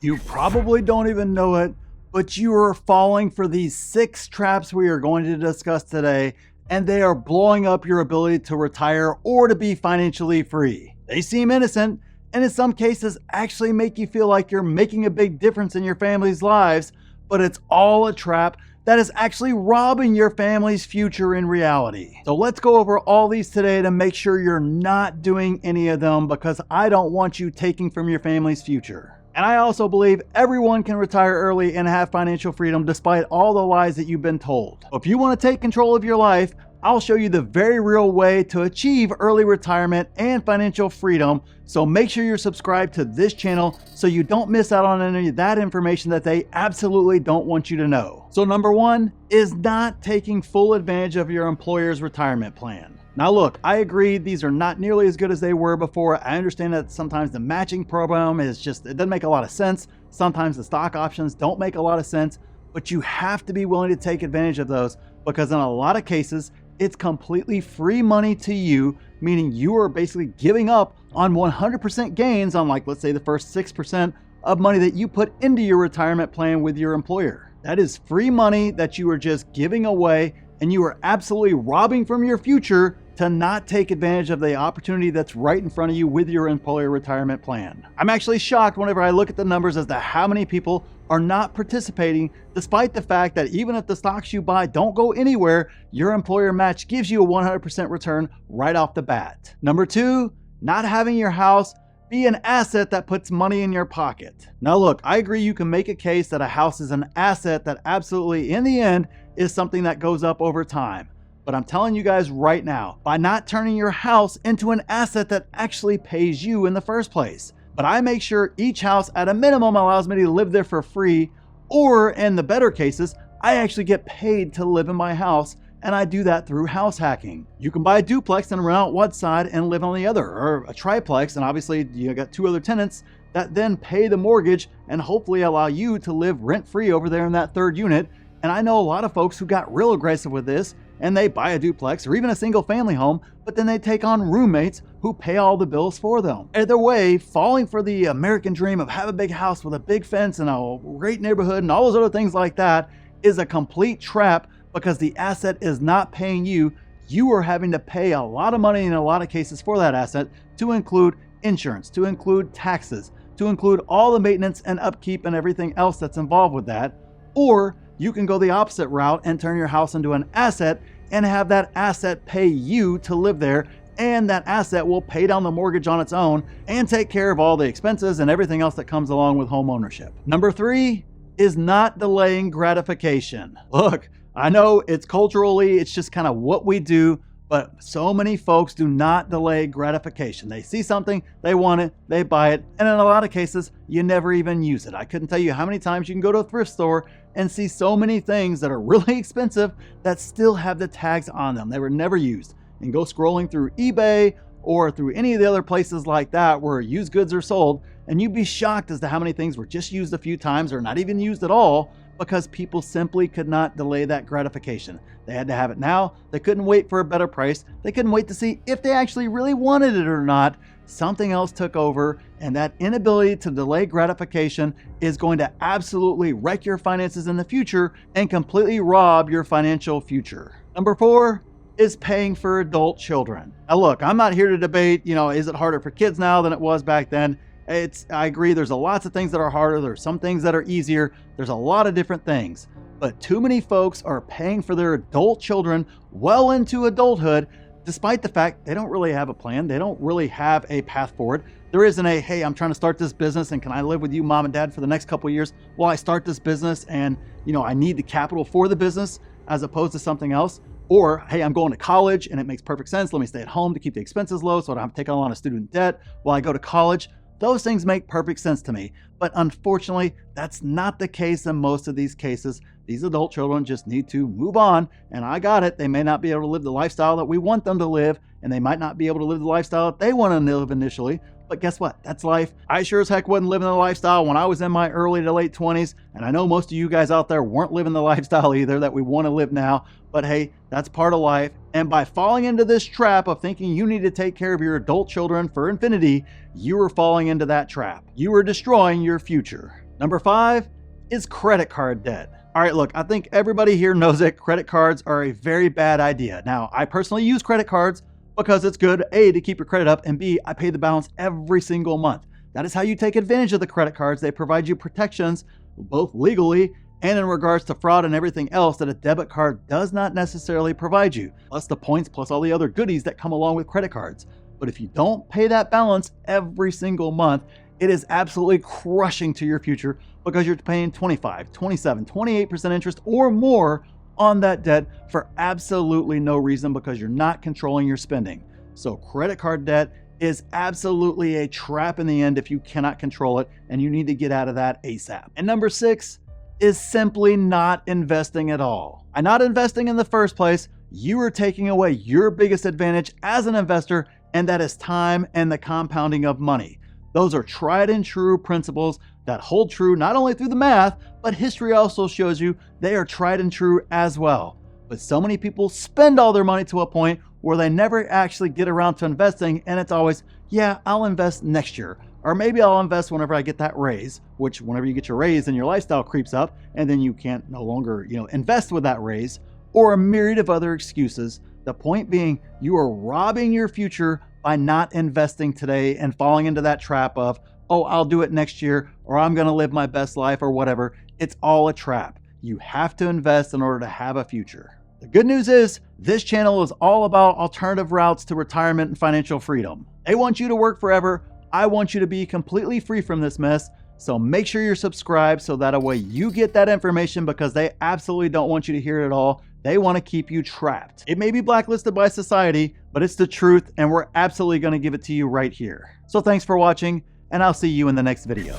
You probably don't even know it, but you are falling for these 6 traps we are going to discuss today, and they are blowing up your ability to retire or to be financially free. They seem innocent, and in some cases actually make you feel like you're making a big difference in your family's lives, but it's all a trap that is actually robbing your family's future in reality. So let's go over all these today to make sure you're not doing any of them, because I don't want you taking from your family's future. And I also believe everyone can retire early and have financial freedom despite all the lies that you've been told. If you want to take control of your life, I'll show you the very real way to achieve early retirement and financial freedom. So make sure you're subscribed to this channel so you don't miss out on any of that information that they absolutely don't want you to know. So number 1 is not taking full advantage of your employer's retirement plan. Now look, I agree these are not nearly as good as they were before. I understand that sometimes the matching program it doesn't make a lot of sense. Sometimes the stock options don't make a lot of sense, but you have to be willing to take advantage of those, because in a lot of cases, it's completely free money to you, meaning you are basically giving up on 100% gains on, like, let's say the first 6% of money that you put into your retirement plan with your employer. That is free money that you are just giving away, and you are absolutely robbing from your future to not take advantage of the opportunity that's right in front of you with your employer retirement plan. I'm actually shocked whenever I look at the numbers as to how many people are not participating, despite the fact that even if the stocks you buy don't go anywhere, your employer match gives you a 100% return right off the bat. Number 2, not having your house be an asset that puts money in your pocket. Now look, I agree you can make a case that a house is an asset that absolutely in the end is something that goes up over time. But I'm telling you guys right now, by not turning your house into an asset that actually pays you in the first place. But I make sure each house at a minimum allows me to live there for free, or in the better cases, I actually get paid to live in my house, and I do that through house hacking. You can buy a duplex and rent out one side and live on the other, or a triplex, and obviously you got 2 other tenants that then pay the mortgage and hopefully allow you to live rent-free over there in that 3rd unit. And I know a lot of folks who got real aggressive with this, and they buy a duplex or even a single family home, but then they take on roommates who pay all the bills for them. Either way, falling for the American dream of have a big house with a big fence and a great neighborhood and all those other things like that is a complete trap, because the asset is not paying you. You are having to pay a lot of money in a lot of cases for that asset, to include insurance, to include taxes, to include all the maintenance and upkeep and everything else that's involved with that. Or you can go the opposite route and turn your house into an asset and have that asset pay you to live there, and that asset will pay down the mortgage on its own and take care of all the expenses and everything else that comes along with home ownership. Number 3 is not delaying gratification. Look, I know it's culturally, it's just kind of what we do, but so many folks do not delay gratification. They see something, they want it, they buy it, and in a lot of cases, you never even use it. I couldn't tell you how many times you can go to a thrift store and see so many things that are really expensive that still have the tags on them. They were never used. And go scrolling through eBay or through any of the other places like that where used goods are sold, and you'd be shocked as to how many things were just used a few times or not even used at all, because people simply could not delay that gratification. They had to have it now. They couldn't wait for a better price. They couldn't wait to see if they actually really wanted it or not. Something else took over, and that inability to delay gratification is going to absolutely wreck your finances in the future and completely rob your financial future. Number 4 is paying for adult children. Now look, I'm not here to debate, is it harder for kids now than it was back then? I agree, there's lots of things that are harder. There's some things that are easier. There's a lot of different things. But too many folks are paying for their adult children well into adulthood, despite the fact they don't really have a plan. They don't really have a path forward. There isn't a, hey, I'm trying to start this business and can I live with you, mom and dad, for the next couple of years while I start this business, and I need the capital for the business, as opposed to something else. Or, hey, I'm going to college and it makes perfect sense. Let me stay at home to keep the expenses low so I don't have to take on a lot of student debt while I go to college. Those things make perfect sense to me. But unfortunately, that's not the case in most of these cases. These adult children just need to move on, and I got it. They may not be able to live the lifestyle that we want them to live, and they might not be able to live the lifestyle that they want to live initially. But guess what? That's life. I sure as heck wasn't living the lifestyle when I was in my early to late 20s. And I know most of you guys out there weren't living the lifestyle either that we want to live now. But hey, that's part of life. And by falling into this trap of thinking you need to take care of your adult children for infinity, you are falling into that trap. You are destroying your future. Number 5 is credit card debt. All right, look, I think everybody here knows that credit cards are a very bad idea. Now, I personally use credit cards because it's good, A, to keep your credit up, and B, I pay the balance every single month. That is how you take advantage of the credit cards. They provide you protections, both legally and in regards to fraud and everything else that a debit card does not necessarily provide you, plus the points, plus all the other goodies that come along with credit cards. But if you don't pay that balance every single month, it is absolutely crushing to your future because you're paying 25, 27, 28% interest or more on that debt for absolutely no reason because you're not controlling your spending. So credit card debt is absolutely a trap in the end if you cannot control it, and you need to get out of that ASAP. And number 6 is simply not investing at all. By not investing in the first place, you are taking away your biggest advantage as an investor, and that is time and the compounding of money. Those are tried and true principles that hold true not only through the math, but history also shows you they are tried and true as well. But so many people spend all their money to a point where they never actually get around to investing, and it's always, yeah, I'll invest next year. Or maybe I'll invest whenever I get that raise, which whenever you get your raise and your lifestyle creeps up and then you can't no longer, invest with that raise, or a myriad of other excuses. The point being, you are robbing your future by not investing today and falling into that trap of, oh, I'll do it next year, or I'm going to live my best life or whatever. It's all a trap. You have to invest in order to have a future. The good news is this channel is all about alternative routes to retirement and financial freedom. They want you to work forever. I want you to be completely free from this mess. So make sure you're subscribed so that way you get that information, because they absolutely don't want you to hear it all. They want to keep you trapped. It may be blacklisted by society, but it's the truth, and we're absolutely going to give it to you right here. So thanks for watching, and I'll see you in the next video.